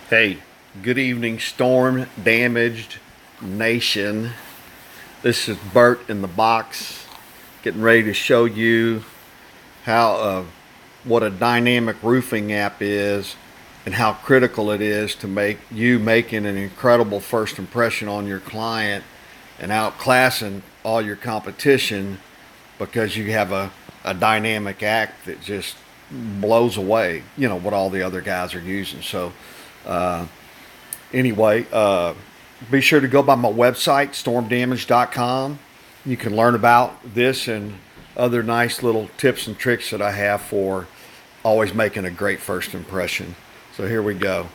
Hey, good evening, storm damaged nation. This is Bert in the box, getting ready to show you how what a dynamic roofing app is and how critical it is to making an incredible first impression on your client and outclassing all your competition because you have a dynamic app that just blows away, what all the other guys are using. So uh, anyway, be sure to go by my website, stormdamage.com. You can learn about this and other nice little tips and tricks that I have for always making a great first impression. So here we go.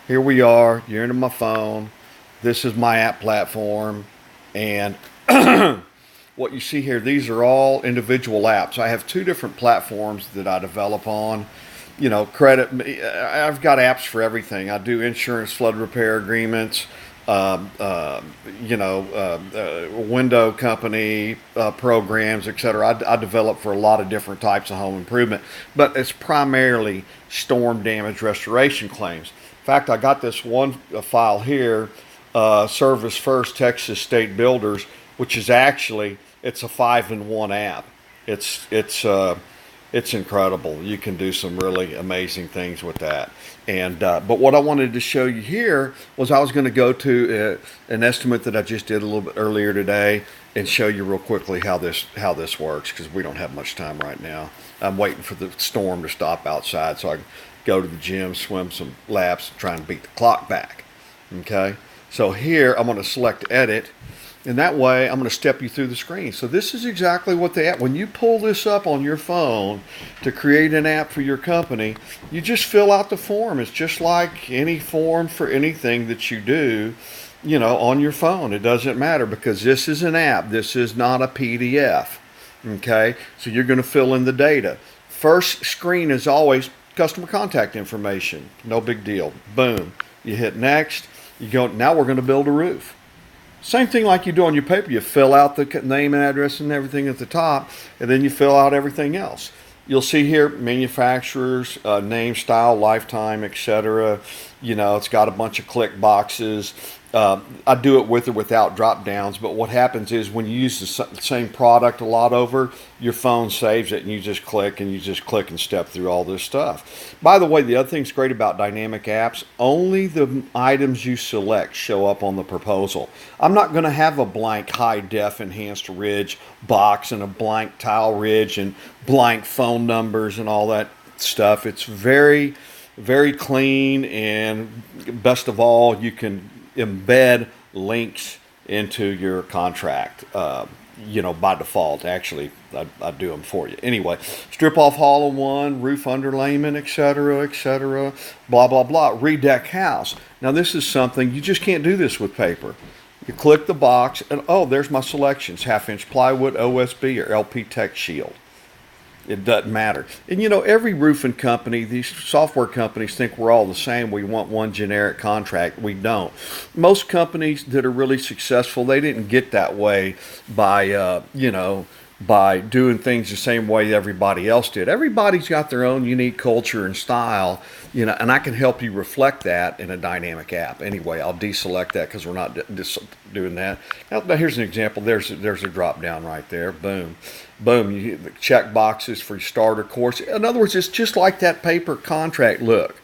Here we are. You're into my phone. This is my app platform. And what you see here, these are all individual apps. I have two different platforms that I develop on. Credit. I've got apps for everything. I do insurance, flood repair agreements, window company programs, etc. I develop for a lot of different types of home improvement, but it's primarily storm damage restoration claims. In fact, I got this one file here, Service First Texas State Builders, which is actually it's a 5-in-1 app. It's incredible. You can do some really amazing things with that. And but what I wanted to show you here was I was going to go to an estimate that I just did a little bit earlier today and show you real quickly how this works, because we don't have much time right now. I'm waiting for the storm to stop outside so I can go to the gym, swim some laps, and try and beat the clock back. Okay, so here I'm going to select edit. And that way, I'm going to step you through the screen. So this is exactly what the app, when you pull this up on your phone to create an app for your company, you just fill out the form. It's just like any form for anything that you do, on your phone. It doesn't matter because this is an app. This is not a PDF. Okay? So you're going to fill in the data. First screen is always customer contact information. No big deal. Boom. You hit next. You go, now we're going to build a roof. Same thing like you do on your paper. You fill out the name and address and everything at the top, and then you fill out everything else. You'll see here manufacturers, name, style, lifetime, etc. It's got a bunch of click boxes. I do it with or without drop downs, but what happens is when you use the same product a lot over, your phone saves it and you just click and step through all this stuff. By the way, the other thing that's great about dynamic apps, only the items you select show up on the proposal. I'm not going to have a blank high def enhanced ridge box and a blank tile ridge and blank phone numbers and all that stuff. It's very, very clean, and best of all, you can embed links into your contract, by default. Actually, I do them for you. Anyway, strip off hollow one, roof underlayment, etc., blah, blah, blah. Redeck house. Now, this is something, you just can't do this with paper. You click the box, and there's my selections. 1/2-inch plywood, OSB, or LP Tech Shield. It doesn't matter. And every roofing company, these software companies think we're all the same. We want one generic contract. We don't. Most companies that are really successful, they didn't get that way by doing things the same way everybody else did. Everybody's got their own unique culture and style, and I can help you reflect that in a dynamic app. Anyway, I'll deselect that because we're not doing that. Now here's an example. There's a drop down right there. Boom. Boom. You hit the check boxes for your starter course. In other words, it's just like that paper contract. Look.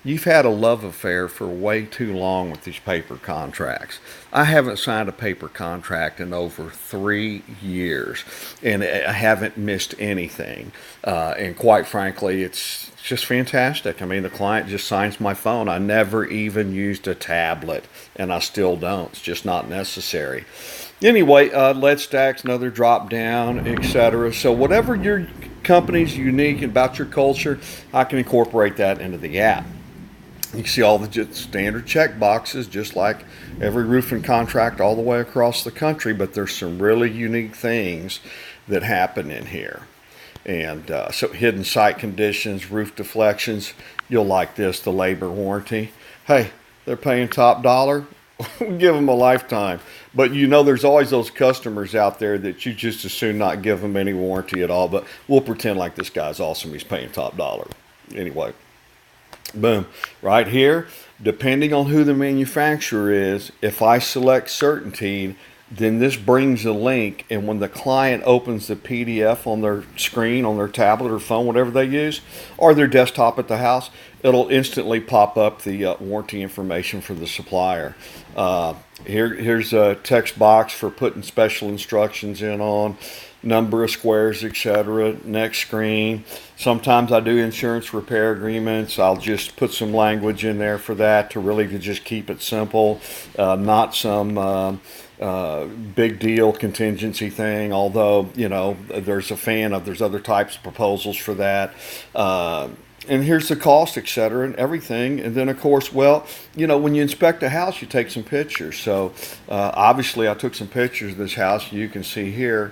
You've had a love affair for way too long with these paper contracts. I haven't signed a paper contract in over 3 years, and I haven't missed anything. And quite frankly, it's just fantastic. I mean, the client just signs my phone. I never even used a tablet, and I still don't. It's just not necessary. Anyway, lead stacks, another drop down, etc. So whatever your company's unique about your culture, I can incorporate that into the app. You can see all the standard check boxes, just like every roofing contract all the way across the country, but there's some really unique things that happen in here. And so hidden site conditions, roof deflections, you'll like this, the labor warranty. Hey, they're paying top dollar, give them a lifetime. But there's always those customers out there that you just as soon not give them any warranty at all, but we'll pretend like this guy's awesome, he's paying top dollar. Anyway. Boom. Right here, depending on who the manufacturer is, if I select certainty, then this brings a link, and when the client opens the PDF on their screen, on their tablet or phone, whatever they use, or their desktop at the house, it'll instantly pop up the warranty information for the supplier. Here's a text box for putting special instructions in on, number of squares, etc. Next screen. Sometimes I do insurance repair agreements. I'll just put some language in there for that to just keep it simple, not some big deal contingency thing, although there's other types of proposals for that, and here's the cost, etc., and everything. And then of course, when you inspect a house, you take some pictures. So obviously I took some pictures of this house. You can see here's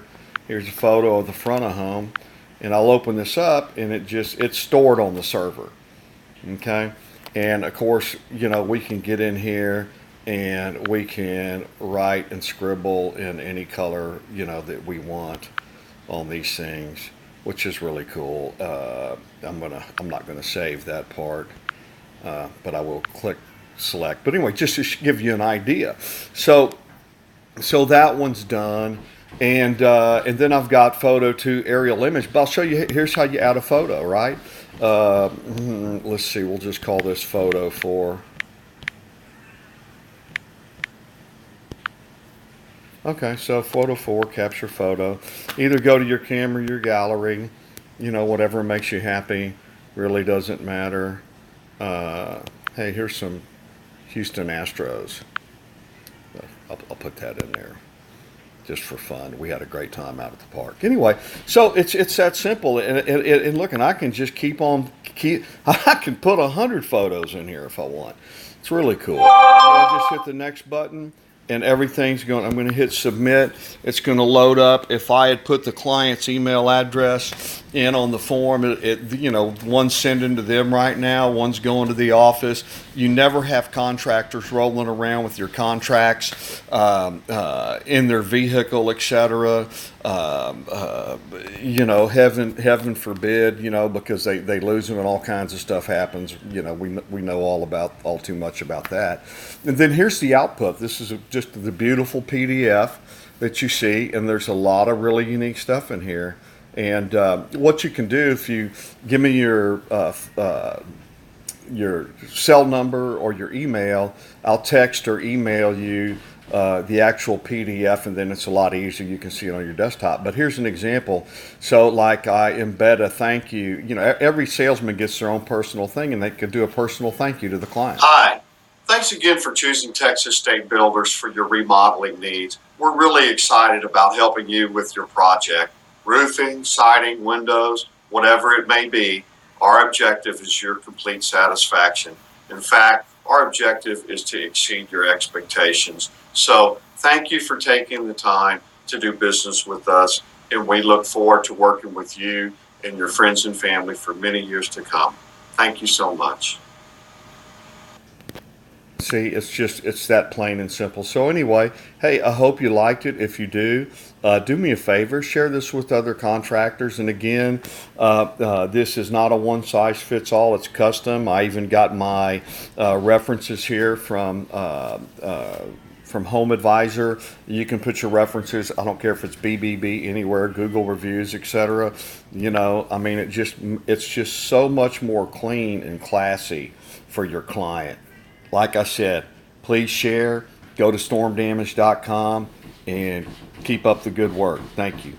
a photo of the front of home, and I'll open this up, and it's stored on the server. Okay, and of course we can get in here and we can write and scribble in any color that we want on these things, which is really cool. I'm not gonna save that part, but I will click select. But anyway, just to give you an idea. So that one's done, and then I've got photo to aerial image. But I'll show you. Here's how you add a photo, right? Let's see. We'll just call this photo 4. Okay, so photo 4, capture photo. Either go to your camera, your gallery, whatever makes you happy. Really doesn't matter. Hey, here's some Houston Astros. I'll put that in there just for fun. We had a great time out at the park. Anyway, so it's that simple. And look, and I can just I can put 100 photos in here if I want. It's really cool. I just hit the next button, and everything's going. I'm going to hit submit. It's going to load up. If I had put the client's email address in on the form, one's sending to them right now, one's going to the office. You never have contractors rolling around with your contracts in their vehicle, etc. Heaven forbid, because they lose them and all kinds of stuff happens. We know all too much about that. And then here's the output. This is just the beautiful PDF that you see, and there's a lot of really unique stuff in here. And what you can do, if you give me your cell number or your email, I'll text or email you the actual PDF, and then it's a lot easier. You can see it on your desktop. But here's an example. So like I embed a thank you. Every salesman gets their own personal thing, and they can do a personal thank you to the client. Hi. Thanks again for choosing Texas State Builders for your remodeling needs. We're really excited about helping you with your project. Roofing, siding, windows, whatever it may be, our objective is your complete satisfaction. In fact, our objective is to exceed your expectations. So thank you for taking the time to do business with us, and we look forward to working with you and your friends and family for many years to come. Thank you so much. See, it's that plain and simple. So anyway, hey, I hope you liked it. If you do me a favor, share this with other contractors. And again, this is not a one-size-fits-all. It's custom. I even got my references here from Home Advisor. You can put your references. I don't care if it's BBB anywhere, Google reviews, etc. It's just so much more clean and classy for your client. Like I said, please share, go to stormdamage.com, and keep up the good work. Thank you.